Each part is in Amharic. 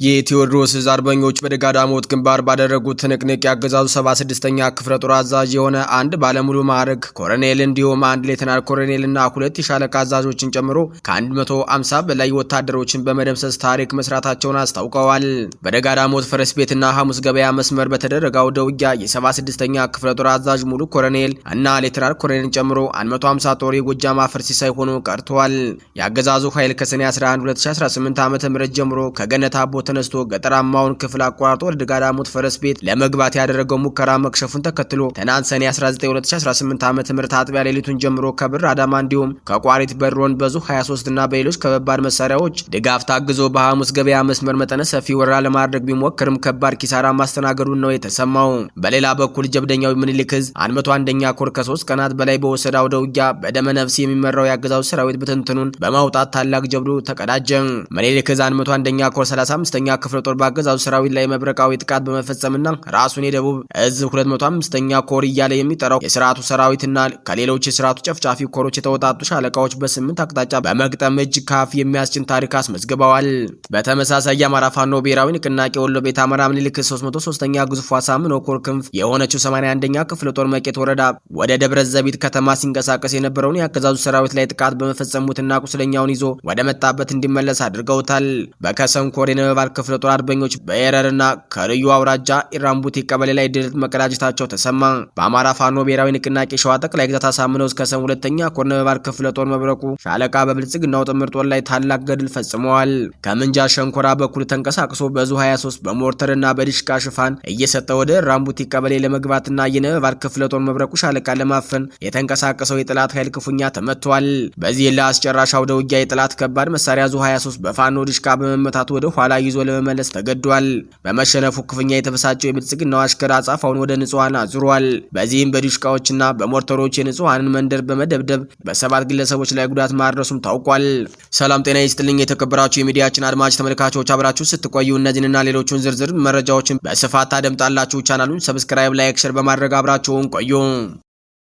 የቴዎድሮስ ዕዝ አርበኞች በደጋዳሞት ግንባር ባደረጉት ትንቅንቅ ያገዛዙ 76ኛ ክፍለ ጦር አዛዥ የሆነ አንድ ባለሙሉ ማዕረግ ኮሎኔል እንዲሁም አንድ ሌተናል ኮሎኔልና ሁለት የሻለቃ አዛዦችን ጨምሮ ከ150 በላይ ወታደሮችን በመደምሰስ ታሪክ መስራታቸውን አስታውቀዋል። በደጋዳሞት ፈረስ ቤትና ሐሙስ ገበያ መስመር በተደረገው ውጊያ የ76ኛ ክፍለ ጦር አዛዥ ሙሉ ኮሎኔል እና ሌተናል ኮሎኔልን ጨምሮ 150 ጦር የጎጃም አፈር ሲሳይ ሆኖ ቀርተዋል። ያገዛዙ ኃይል ከሰኔ 11 2018 ዓ.ም ጀምሮ ከገነት አቦ ተነስቶ ገጠራማውን ክፍል አቋርጦ ወደ ደጋዳሞት ፈረስ ቤት ለመግባት ያደረገው ሙከራ መክሸፉን ተከትሎ ትናንት ሰኔ 19 2018 ዓ.ም አጥቢያ ሌሊቱን ጀምሮ ከብር አዳማ እንዲሁም ከቋሪት በሮን በዙ 23 እና በሌሎች ከባድ መሳሪያዎች ድጋፍ ታግዞ በሐሙስ ገበያ መስመር መጠነ ሰፊ ወረራ ለማድረግ ቢሞክርም ከባድ ኪሳራ ማስተናገዱን ነው የተሰማው። በሌላ በኩል ጀብደኛው ምኒልክ ዕዝ 101ኛ ኮር ከ3 ቀናት በላይ በወሰደው ውጊያ በደመ ነፍስ የሚመራው ያገዛዙ ሰራዊት በትንትኑን በማውጣት ታላቅ ጀብዱ ተቀዳጀ። ምኒልክ ዕዝ 101ኛ ኮር 35ኛ ክፍለ ጦር ባገዛዙ ሰራዊት ላይ መብረቃዊ ጥቃት በመፈጸምና ራሱን የደቡብ ዕዝ 205ኛ ኮር እያለ የሚጠራው የስርዓቱ ሰራዊትና ከሌሎች የስርዓቱ ጨፍጫፊ ኮሮች የተወጣጡ ሻለቃዎች በ8 አቅጣጫ በመግጠም እጅ ካፍ የሚያስጭን ታሪክ አስመዝግበዋል። በተመሳሳይ የአማራ ፋኖ ብሔራዊ ንቅናቄ ወሎ ቤት አማራ ምኒልክ 303ኛ ግዙፍ አሳምነው ኮር ክንፍ የሆነችው 81ኛ ክፍለ ጦር መቄት ወረዳ ወደ ደብረ ዘቢት ከተማ ሲንቀሳቀስ የነበረውን የአገዛዙ ሰራዊት ላይ ጥቃት በመፈጸሙትና ቁስለኛውን ይዞ ወደ መጣበት እንዲመለስ አድርገውታል። በከሰም ኮር የነበልባል ክፍለ ጦር አርበኞች በኤረርና ከልዩ አውራጃ ኢራምቡቲ ቀበሌ ላይ ድል መቀዳጀታቸው ተሰማ። በአማራ ፋኖ ብሔራዊ ንቅናቄ ሸዋ ጠቅላይ ግዛት አሳምነው እስከ ሰም 2ኛ ኮር ነበልባል ክፍለ ጦር መብረቁ ሻለቃ በብልጽግናው ጥምር ጦር ላይ ታላቅ ገድል ፈጽመዋል። ከምንጃ ሸንኮራ በኩል ተንቀሳቅሶ በዙ 23 በሞርተርና በዲሽቃ ሽፋን እየሰጠ ወደ ኢራምቡቲ ቀበሌ ለመግባትና የነበልባል ክፍለ ጦር መብረቁ ሻለቃ ለማፈን የተንቀሳቀሰው የጠላት ኃይል ክፉኛ ተመቷል። በዚህ ለአስጨራሽ አውደ ውጊያ የጠላት ከባድ መሳሪያ ዙ 23 በፋኖ ዲሽቃ በመመታቱ ወደ ኋላ ይዞ ለመመለስ ተገዷል። በመሸነፉ ክፉኛ የተበሳጨው የብልጽግናው አሽከር አጻፋውን ወደ ንጹሃን አዙሯል። በዚህም በዲሽቃዎችና በሞርተሮች የንጹሃንን መንደር በመደብደብ በ7 ግለሰቦች ላይ ጉዳት ማድረሱም ታውቋል። ሰላም ጤና ይስጥልኝ የተከበራችሁ የሚዲያችን አድማጭ ተመልካቾች፣ አብራችሁ ስትቆዩ እነዚህንና ሌሎችን ዝርዝር መረጃዎችን በስፋት ታደምጣላችሁ። ቻናሉን ሰብስክራይብ፣ ላይክ፣ ሼር በማድረግ አብራችሁን ቆዩ።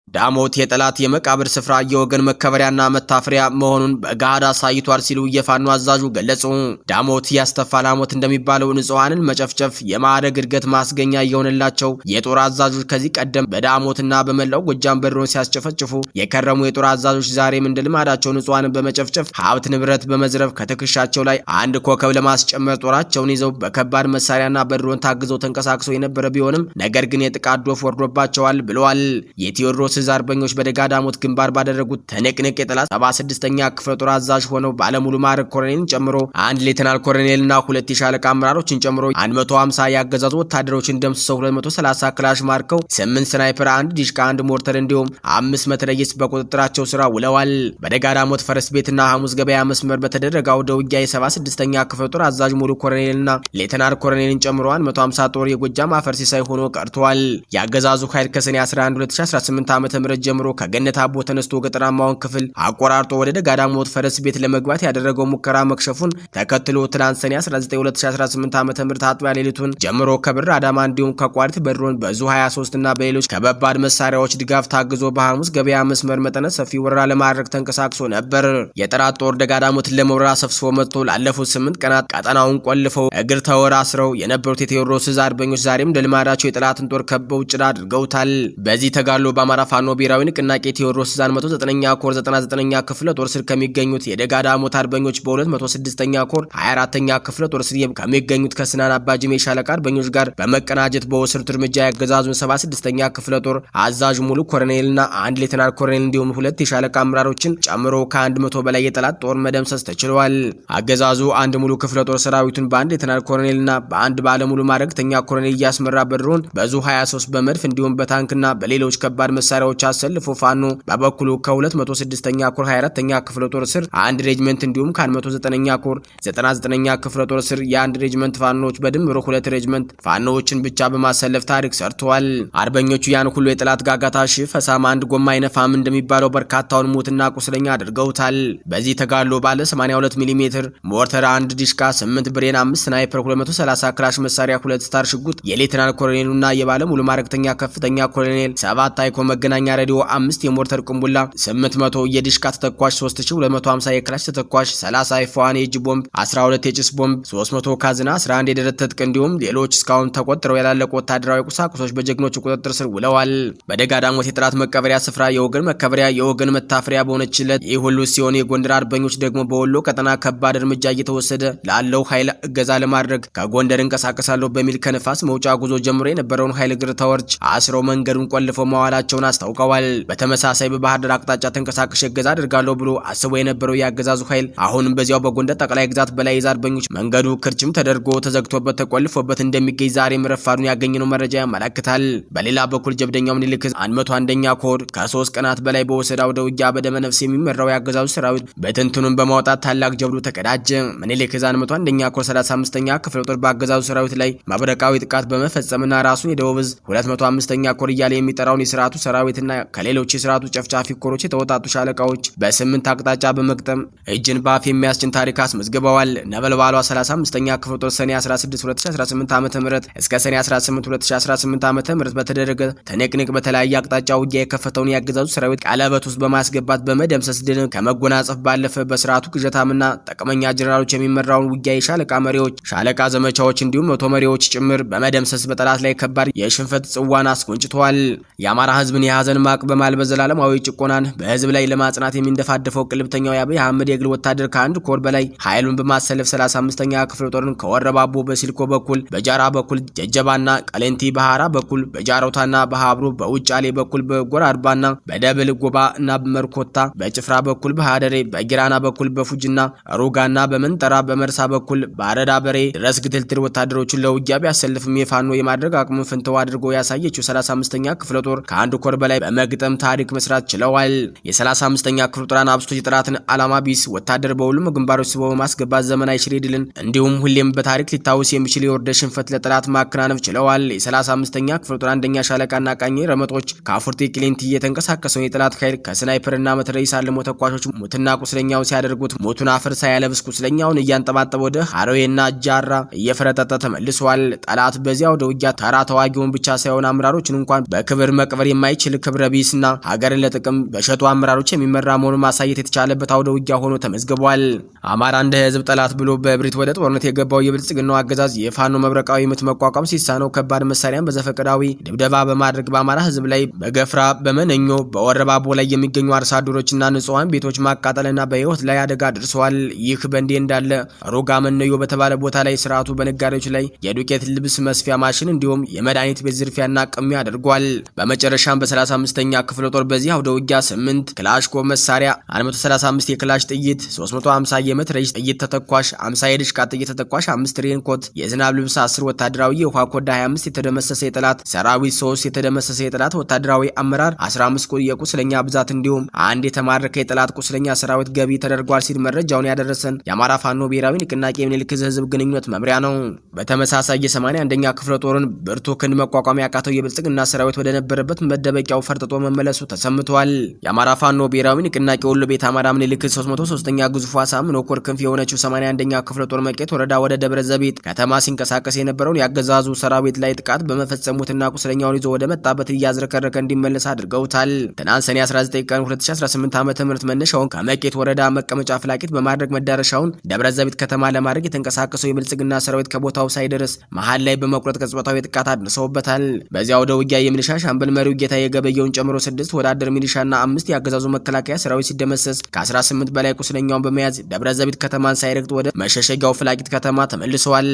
ዳሞት የጠላት የመቃብር ስፍራ የወገን መከበሪያና መታፈሪያ መሆኑን በጋዳ ሳይቷል ሲሉ የፋኖ አዛዡ ገለጹ። ዳሞት ያስተፋል ሐሞት እንደሚባለው ንጹሃንን መጨፍጨፍ የማዕረግ እድገት ማስገኛ የሆነላቸው የጦር አዛዦች ከዚህ ቀደም በዳሞትና በመላው ጎጃም በድሮን ሲያስጨፈጭፉ የከረሙ የጦር አዛዦች ዛሬም እንደ ልማዳቸው ንጹሃንን በመጨፍጨፍ ሀብት ንብረት በመዝረፍ ከትከሻቸው ላይ አንድ ኮከብ ለማስጨመር ጦራቸውን ይዘው በከባድ መሳሪያና በድሮን ታግዘው ተንቀሳቅሰው የነበረ ቢሆንም ነገር ግን የጥቃት ዶፍ ወርዶባቸዋል ብለዋል። የቴዎድሮስ ዕዝ አርበኞች በደጋዳሞት ግንባር ባደረጉት ትንቅንቅ የጠላት 76ኛ ክፍለ ጦር አዛዥ ሆነው ባለሙሉ ማዕረግ ኮሎኔልን ጨምሮ አንድ ሌተናል ኮሎኔልና ሁለት የሻለቃ አመራሮችን ጨምሮ 150 ያገዛዙ ወታደሮችን ደምስሰው 230 ክላሽ ማርከው 8 ስናይፐር፣ 1 ዲሽቃ፣ 1 ሞርተር እንዲሁም 5 መትረየስ በቁጥጥራቸው ስራ ውለዋል። በደጋዳሞት ፈረስ ቤትና ሐሙስ ገበያ መስመር በተደረገው አውደ ውጊያ የ76ኛ ክፍለ ጦር አዛዥ ሙሉ ኮሎኔልና ሌተናል ኮሎኔልን ጨምሮ 150 ጦር የጎጃም አፈር ሲሳይ ሆኖ ቀርተዋል። ያገዛዙ ኃይል ከሰኔ 11 2018 ዓ.ም ጀምሮ ከገነት አቦ ተነስቶ ገጠራማውን ክፍል አቆራርጦ ወደ ደጋዳሞት ፈረስ ቤት ለመግባት ያደረገው ሙከራ መክሸፉን ተከትሎ ትናንት ሰኔ 19 2018 ዓ.ም አጥቢያ ሌሊቱን ጀምሮ ከብር አዳማ እንዲሁም ከቋሪት በድሮን በዙ 23 እና በሌሎች ከባድ መሳሪያዎች ድጋፍ ታግዞ በሐሙስ ገበያ መስመር መጠነ ሰፊ ወረራ ለማድረግ ተንቀሳቅሶ ነበር። የጠላት ጦር ደጋዳሞትን ለመውረራ ሰፍስፎ መጥቶ ላለፉት 8 ቀናት ቀጠናውን ቆልፈው እግር ተወራስረው የነበሩት የቴዎድሮስ ዕዝ አርበኞች ዛሬም እንደልማዳቸው የጠላትን ጦር ከበው ጭዳ አድርገውታል። በዚህ ተጋድሎ በአማራ ፋኖ ብሔራዊ ንቅናቄ ቴዎድሮስ ዕዝ 109ኛ ኮር 99ኛ ክፍለ ጦር ስር ከሚገኙት የደጋዳሞት አርበኞች በ206ኛ ኮር 24ኛ ክፍለ ጦር ስር ከሚገኙት ከስናን አባጅሜ ሻለቃ አርበኞች ጋር በመቀናጀት በወሰዱት እርምጃ ያገዛዙን 76ኛ ክፍለ ጦር አዛዥ ሙሉ ኮሎኔልና አንድ ሌተናል ኮሎኔል እንዲሁም ሁለት የሻለቃ አመራሮችን ጨምሮ ከ100 በላይ የጠላት ጦር መደምሰስ ተችሏል። አገዛዙ አንድ ሙሉ ክፍለ ጦር ሰራዊቱን በአንድ ሌተናል ኮሎኔልና በአንድ ባለሙሉ ማዕረግተኛ ኮሎኔል እያስመራ በድሮን በዙ 23 በመድፍ እንዲሁም በታንክና በሌሎች ከባድ መሳሪያዎች አሰልፎ ፋኖ በበኩሉ ከ206ኛ ኮር 24ኛ ክፍለ ጦር ስር አንድ ሬጅመንት እንዲሁም ከ109ኛ ኮር 99ኛ ክፍለ ጦር ስር የአንድ ሬጅመንት ፋኖዎች በድምሩ 2 ሬጅመንት ፋኖዎችን ብቻ በማሰለፍ ታሪክ ሰርተዋል። አርበኞቹ ያን ሁሉ የጠላት ጋጋታ ፈሳም አንድ ጎማ አይነፋም እንደሚባለው በርካታውን ሞትና ቁስለኛ አድርገውታል። በዚህ ተጋድሎ ባለ 82 ሚሜ ሞርተር፣ 1 ዲሽቃ፣ 8 ብሬን፣ 5 ስናይፐር፣ 230 ክላሽ መሳሪያ፣ 2 ስታር ሽጉጥ የሌተናል ኮሎኔሉና የባለ ሙሉ ማዕረግተኛ ከፍተኛ ኮሎኔል 7 ታይኮ የመገናኛ ሬዲዮ 5 የሞርተር ቁምቡላ 800 የዲሽቃ ተተኳሽ 3250 የክላሽ ተተኳሽ 30 አይፋን የእጅ ቦምብ 12 የጭስ ቦምብ 300 ካዝና 11 የደረት ትጥቅ እንዲሁም ሌሎች እስካሁን ተቆጥረው ያላለቁ ወታደራዊ ቁሳቁሶች በጀግኖቹ ቁጥጥር ስር ውለዋል። በደጋ ዳሞት የጠላት መቀበሪያ ስፍራ የወገን መከበሪያ የወገን መታፈሪያ በሆነችለት ይህ ሁሉ ሲሆን የጎንደር አርበኞች ደግሞ በወሎ ቀጠና ከባድ እርምጃ እየተወሰደ ላለው ኃይል እገዛ ለማድረግ ከጎንደር እንቀሳቀሳለሁ በሚል ከነፋስ መውጫ ጉዞ ጀምሮ የነበረውን ኃይል እግር ተወርች አስረው መንገዱን ቆልፈው መዋላቸውን አስታውቀዋል። በተመሳሳይ በባህር ዳር አቅጣጫ ተንቀሳቅሼ እገዛ አድርጋለሁ ብሎ አስቦ የነበረው የአገዛዙ ኃይል አሁንም በዚያው በጎንደር ጠቅላይ ግዛት በላይ ይዛ አርበኞች መንገዱ ክርችም ተደርጎ ተዘግቶበት ተቆልፎበት እንደሚገኝ ዛሬም ረፋዱን ያገኘነው መረጃ ያመለክታል። በሌላ በኩል ጀብደኛው ምኒልክ 101ኛ ኮር ከ3 ቀናት በላይ በወሰደ አውደ ውጊያ በደመ ነፍስ የሚመራው የአገዛዙ ሰራዊት በትንትኑን በማውጣት ታላቅ ጀብዱ ተቀዳጀ። ምኒልክ 101ኛ ኮር 35ኛ ክፍለ ጦር በአገዛዙ ሰራዊት ላይ መብረቃዊ ጥቃት በመፈጸምና ራሱን የደቡብ ዕዝ 205ኛ ኮር እያለ የሚጠራውን የስርዓቱ ሰራዊትና ከሌሎች የስርዓቱ ጨፍጫፊ ኮሮች የተወጣጡ ሻለቃዎች በ8 አቅጣጫ በመቅጠም እጅን ባፍ የሚያስጭን ታሪክ አስመዝግበዋል። ነበልባሏ 35ኛ ክፍለ ጦር ሰኔ 16 2018 ዓ.ም እስከ ሰኔ 18 2018 ዓ.ም በተደረገ ትንቅንቅ በተለያየ አቅጣጫ ውጊያ የከፈተውን የአገዛዙ ሰራዊት ቀለበት ውስጥ በማስገባት በመደምሰስ ድል ከመጎናጸፍ ባለፈ በስርዓቱ ቅዠታምና ጠቅመኛ ጀነራሎች የሚመራውን ውጊያ የሻለቃ መሪዎች፣ ሻለቃ ዘመቻዎች እንዲሁም መቶ መሪዎች ጭምር በመደምሰስ በጠላት ላይ ከባድ የሽንፈት ጽዋን አስጎንጭተዋል። የአማራ ህዝብን የሐዘን ማቅ በማልበስ ዘላለማዊ ጭቆናን በህዝብ ላይ ለማጽናት የሚንደፋደፈው ቅልብተኛው የአብይ አህመድ የግል ወታደር ከአንድ ኮር በላይ ኃይሉን በማሰለፍ 35ኛ ክፍለ ጦርን ከወረባቦ በሲልኮ በኩል በጃራ በኩል ጀጀባና ቀሌንቲ በሃራ በኩል በጃሮታና በሃብሩ በውጫሌ በኩል በጎራርባና በደብል ጎባ እና በመርኮታ በጭፍራ በኩል በሃደሬ በጊራና በኩል በፉጅና ሩጋና በመንጠራ በመርሳ በኩል በአረዳ በሬ ድረስ ግትልትል ወታደሮችን ለውጊያ ቢያሰልፍም የፋኖ የማድረግ አቅሙን ፍንተው አድርጎ ያሳየችው 35ኛ ክፍለ ጦር ከአንድ ኮር በላይ በመግጠም ታሪክ መስራት ችለዋል። የ35ኛ ክፍለ ጦር አናብስቶች የጠላትን ዓላማ ቢስ ወታደር በሁሉም ግንባሮች ስቦ በማስገባት ዘመናዊ ሽሬ ድልን እንዲሁም ሁሌም በታሪክ ሊታወስ የሚችል የወርደ ሽንፈት ለጠላት ማከናነፍ ችለዋል። የ35ኛ ክፍለ ጦር አንደኛ ሻለቃና ቃኝ ረመጦች ከአፉርቲ ቅሊንቲ የተንቀሳቀሰውን የጠላት ኃይል ከስናይፐርና መትረየስ አልሞ ተኳሾች ሙትና ቁስለኛው ሲያደርጉት ሞቱን አፈር ሳያለብስ ቁስለኛውን እያንጠባጠበ ወደ ሐሮዬና ጃራ እየፈረጠጠ ተመልሷል። ጠላት በዚያው ወደ ውጊያ ተራ ተዋጊውን ብቻ ሳይሆን አመራሮችን እንኳን በክብር መቅበር የማይችል ክብረ ቢስና ሀገርን ለጥቅም በሸጡ አመራሮች የሚመራ መሆኑን ማሳየት የተቻለበት አውደ ውጊያ ሆኖ ተመዝግቧል። አማራ እንደ ህዝብ ጠላት ብሎ በእብሪት ወደ ጦርነት የገባው የብልጽግናው አገዛዝ የፋኖ መብረቃዊ ምት መቋቋም ሲሳነው ከባድ መሳሪያን በዘፈቀዳዊ ድብደባ በማድረግ በአማራ ህዝብ ላይ በገፍራ በመነኞ በወረባቦ ላይ የሚገኙ አርሶ አደሮችና ንጹሃን ቤቶች ማቃጠልና በህይወት ላይ አደጋ ደርሰዋል። ይህ በእንዲህ እንዳለ ሩጋ መነዮ በተባለ ቦታ ላይ ስርዓቱ በነጋዴዎች ላይ የዱቄት ልብስ መስፊያ ማሽን እንዲሁም የመድኃኒት ቤት ዝርፊያና ቅሚያ አድርጓል። በመጨረሻም በ35ኛ ክፍለ ጦር በዚህ አውደ ውጊያ 8 ክላሽኮቭ መሳሪያ 135 የክላሽ ጥይት 350 የመትረየስ ጥይት ተተኳሽ 50 የድሽቃ ጥይት ተተኳሽ 5 ሬንኮት የዝናብ ልብስ 10 ወታደራዊ የውሃ ኮዳ 25 የተደመሰሰ የጠላት ሰራዊት 3 የተደመሰሰ የጠላት ወታደራዊ አመራር 15 የቁስለኛ ብዛት እንዲሁም አንድ የተማረከ የጠላት ቁስለኛ ሰራዊት ገቢ ተደርጓል ሲል መረጃውን ያደረሰን የአማራ ፋኖ ብሔራዊ ንቅናቄ ምኒልክ ህዝብ ግንኙነት መምሪያ ነው። በተመሳሳይ የ81ኛ ክፍለ ጦርን ብርቱ ክንድ መቋቋም ያቃተው የብልጽግና ሰራዊት ወደ ነበረበት መደበቂያው ፈርጥጦ መመለሱ ተሰምቷል። የአማራ ፋኖ ብሔራዊ ንቅናቄ ወሎ ቤት አማራ ምኒልክ 303ኛ ግዙፍ አሳምነው ኮር ክንፍ የሆነችው 81ኛ ክፍለ ጦር መቄት ወረዳ ወደ ደብረ ዘቢጥ ከተማ ሲንቀሳቀስ የነበረውን ያገዛዙ ሰራዊት ላይ ጥቃት በመፈጸሙትና ቁስለኛውን ይዞ ወደ መጣበት እያዝረከረከ እንዲመለስ አድርገውታል። ትናንት ሰኔ 19 ቀን 2018 ዓ.ም መነሻውን ከመቄት ወረዳ መቀመጫ ፍላቂት በማድረግ መዳረሻውን ደብረ ዘቢጥ ከተማ ለማድረግ የተንቀሳቀሰው የብልጽግና ሰራዊት ከቦታው ሳይደርስ መሃል ላይ በመቁረጥ ቅጽበታዊ ጥቃት አድርሰውበታል። በዚያው ወደ ውጊያ የሚሊሻ ሻምበል መሪው ጌታ የገበየውን ጨምሮ 6 ወዳደር ሚሊሻና 5 ያገዛዙ መከላከያ ሰራዊት ሲደመሰስ ከ18 በላይ ቁስለኛውን በመያዝ ደብረ ዘቢጥ ከተማን ሳይረግጥ ወደ መሸሸጊያው ፍላቂት ከተማ ተመልሰዋል።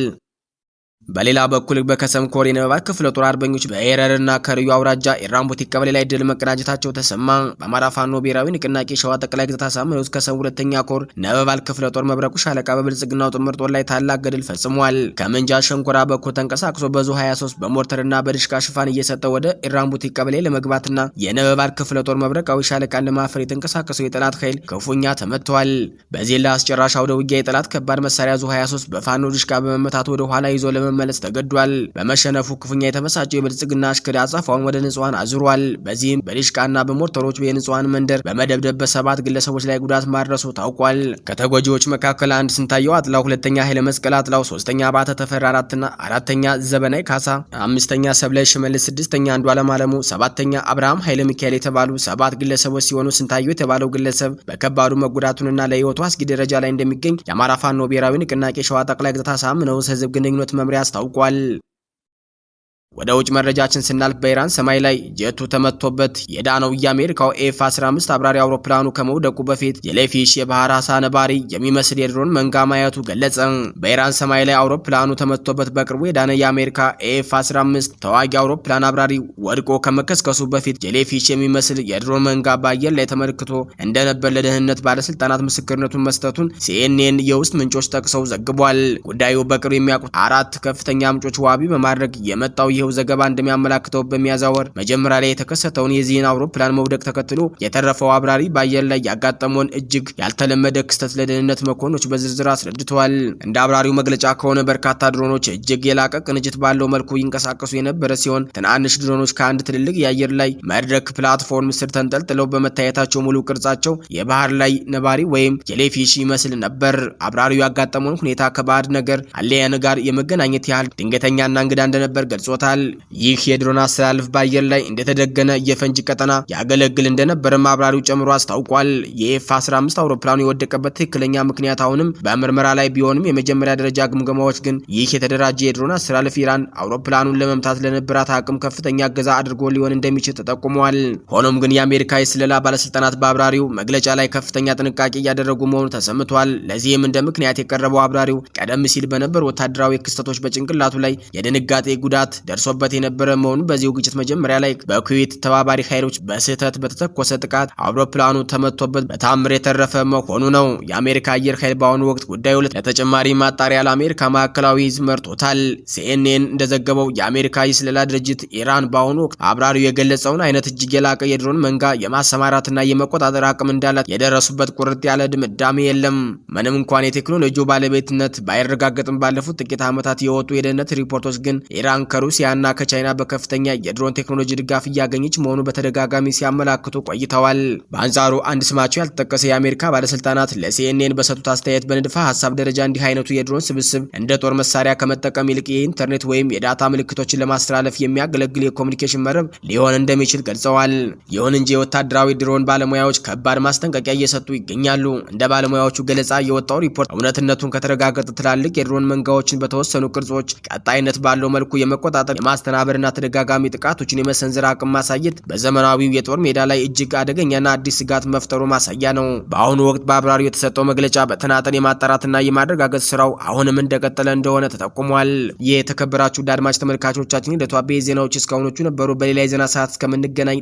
በሌላ በኩል በከሰም ኮር የነበልባል ክፍለ ጦር አርበኞች በኤረርና ከርዩ አውራጃ ኢራምቡቲ ቀበሌ ላይ ድል መቀዳጀታቸው ተሰማ። በአማራ ፋኖ ብሔራዊ ንቅናቄ ሸዋ ጠቅላይ ግዛት አሳምነው ከሰም 2ኛ ኮር ነበልባል ክፍለ ጦር መብረቁ ሻለቃ በብልጽግናው ጥምር ጦር ላይ ታላቅ ገድል ፈጽሟል። ከምንጃ ሸንኮራ በኩል ተንቀሳቅሶ በዙ 23 በሞርተርና በድሽቃ ሽፋን እየሰጠ ወደ ኢራምቡቲ ቀበሌ ለመግባትና የነበልባል ክፍለ ጦር መብረቃዊ ሻለቃን ለማፈር የተንቀሳቀሰው የጠላት ኃይል ክፉኛ ተመቷል። በዚህ ለአስጨራሽ አውደ ውጊያ የጠላት ከባድ መሳሪያ ዙ 23 በፋኖ ድሽቃ በመመታት ወደ ኋላ ይዞ ለመመለስ ተገዷል። በመሸነፉ ክፉኛ የተመሳጨው የብልጽግና አሽከር አጸፋውን ወደ ንጹሃን አዙሯል። በዚህም በዲሽቃና በሞርተሮች የንጹሃን መንደር በመደብደብ በ7 ግለሰቦች ላይ ጉዳት ማድረሱ ታውቋል። ከተጎጂዎች መካከል አንድ ስንታየው አጥላው፣ ሁለተኛ ኃይለ መስቀል አጥላው፣ ሶስተኛ ባተ ተፈራ፣ አራተኛ ዘበናይ ካሳ፣ አምስተኛ ሰብላይ ሽመልስ፣ ስድስተኛ አንዱ ዓለም አለሙ፣ ሰባተኛ አብርሃም ኃይለ ሚካኤል የተባሉ 7 ግለሰቦች ሲሆኑ ስንታየው የተባለው ግለሰብ በከባዱ መጎዳቱንና ለህይወቱ አስጊ ደረጃ ላይ እንደሚገኝ የአማራ ፋኖ ብሔራዊ ንቅናቄ ሸዋ ጠቅላይ ግዛት አሳምነው ህዝብ ግንኙነት መምሪያ አስታውቋል። ወደ ውጭ መረጃችን ስናልፍ በኢራን ሰማይ ላይ ጀቱ ተመቶበት የዳነው የአሜሪካው ኤፍ-15 አብራሪ አውሮፕላኑ ከመውደቁ በፊት የሌፊሽ የባህር አሳ ነባሪ የሚመስል የድሮን መንጋ ማየቱ ገለጸ። በኢራን ሰማይ ላይ አውሮፕላኑ ተመቶበት በቅርቡ የዳነ የአሜሪካ ኤፍ-15 ተዋጊ አውሮፕላን አብራሪ ወድቆ ከመከስከሱ በፊት የሌፊሽ የሚመስል የድሮን መንጋ በአየር ላይ ተመልክቶ እንደነበር ለደህንነት ባለስልጣናት ምስክርነቱን መስጠቱን ሲኤንኤን የውስጥ ምንጮች ጠቅሰው ዘግቧል። ጉዳዩ በቅርቡ የሚያውቁት 4 ከፍተኛ ምንጮች ዋቢ በማድረግ የመጣው ዘገባ እንደሚያመላክተው በሚያዝያ ወር መጀመሪያ ላይ የተከሰተውን የዚህን አውሮፕላን መውደቅ ተከትሎ የተረፈው አብራሪ በአየር ላይ ያጋጠመውን እጅግ ያልተለመደ ክስተት ለደህንነት መኮንኖች በዝርዝር አስረድተዋል። እንደ አብራሪው መግለጫ ከሆነ በርካታ ድሮኖች እጅግ የላቀ ቅንጅት ባለው መልኩ ይንቀሳቀሱ የነበረ ሲሆን ትናንሽ ድሮኖች ከአንድ ትልልቅ የአየር ላይ መድረክ ፕላትፎርም ስር ተንጠልጥለው በመታየታቸው ሙሉ ቅርጻቸው የባህር ላይ ነባሪ ወይም የሌፊሽ ይመስል ነበር። አብራሪው ያጋጠመውን ሁኔታ ከባዕድ ነገር አሊያን ጋር የመገናኘት ያህል ድንገተኛና እንግዳ እንደነበር ገልጾታል። ይህ የድሮን አስተላልፍ በአየር ላይ እንደተደገነ የፈንጂ ቀጠና ያገለግል እንደነበረ አብራሪው ጨምሮ አስታውቋል። የኤፍ-15 አውሮፕላኑ የወደቀበት ትክክለኛ ምክንያት አሁንም በምርመራ ላይ ቢሆንም የመጀመሪያ ደረጃ ግምገማዎች ግን ይህ የተደራጀ የድሮን አስተላልፍ ኢራን አውሮፕላኑን ለመምታት ለነበራት አቅም ከፍተኛ እገዛ አድርጎ ሊሆን እንደሚችል ተጠቁመዋል። ሆኖም ግን የአሜሪካ የስለላ ባለስልጣናት በአብራሪው መግለጫ ላይ ከፍተኛ ጥንቃቄ እያደረጉ መሆኑ ተሰምቷል። ለዚህም እንደ ምክንያት የቀረበው አብራሪው ቀደም ሲል በነበሩ ወታደራዊ ክስተቶች በጭንቅላቱ ላይ የድንጋጤ ጉዳት ደርሶበት የነበረ መሆኑ በዚሁ ግጭት መጀመሪያ ላይ በኩዌት ተባባሪ ኃይሎች በስህተት በተተኮሰ ጥቃት አውሮፕላኑ ተመቶበት በታምር የተረፈ መሆኑ ነው። የአሜሪካ አየር ኃይል በአሁኑ ወቅት ጉዳዩ ለተጨማሪ ማጣሪያ ለአሜሪካ ማዕከላዊ ዕዝ መርጦታል። ሲኤንኤን እንደዘገበው የአሜሪካ የስለላ ድርጅት ኢራን በአሁኑ ወቅት አብራሪው የገለጸውን አይነት እጅግ የላቀ የድሮን መንጋ የማሰማራትና የመቆጣጠር አቅም እንዳላት የደረሱበት ቁርጥ ያለ ድምዳሜ የለም። ምንም እንኳን የቴክኖሎጂው ባለቤትነት ባይረጋገጥም ባለፉት ጥቂት ዓመታት የወጡ የደህንነት ሪፖርቶች ግን ኢራን ከሩሲያና ከቻይና በከፍተኛ የድሮን ቴክኖሎጂ ድጋፍ እያገኘች መሆኑ በተደጋጋሚ ሲያመላክቱ ቆይተዋል። በአንጻሩ አንድ ስማቸው ያልተጠቀሰ የአሜሪካ ባለስልጣናት ለሲኤንኤን በሰጡት አስተያየት በንድፈ ሐሳብ ደረጃ እንዲህ አይነቱ የድሮን ስብስብ እንደ ጦር መሳሪያ ከመጠቀም ይልቅ የኢንተርኔት ወይም የዳታ ምልክቶችን ለማስተላለፍ የሚያገለግል የኮሙኒኬሽን መረብ ሊሆን እንደሚችል ገልጸዋል። ይሁን እንጂ የወታደራዊ ድሮን ባለሙያዎች ከባድ ማስጠንቀቂያ እየሰጡ ይገኛሉ። እንደ ባለሙያዎቹ ገለጻ የወጣው ሪፖርት እውነትነቱን ከተረጋገጠ ትላልቅ የድሮን መንጋዎችን በተወሰኑ ቅርጾች ቀጣይነት ባለው መልኩ የመቆጣጠር የማስተናበርና ተደጋጋሚ ጥቃቶችን የመሰንዘር አቅም ማሳየት በዘመናዊው የጦር ሜዳ ላይ እጅግ አደገኛና አዲስ ስጋት መፍጠሩ ማሳያ ነው። በአሁኑ ወቅት በአብራሪው የተሰጠው መግለጫ በተናጠል የማጣራትና የማረጋገጥ ስራው አሁንም እንደቀጠለ እንደሆነ ተጠቁሟል። የተከበራችሁ አድማጭ ተመልካቾቻችን የዕለቱ አበይት ዜናዎች እስካሁኖቹ ነበሩ። በሌላ የዜና ሰዓት እስከምንገናኝ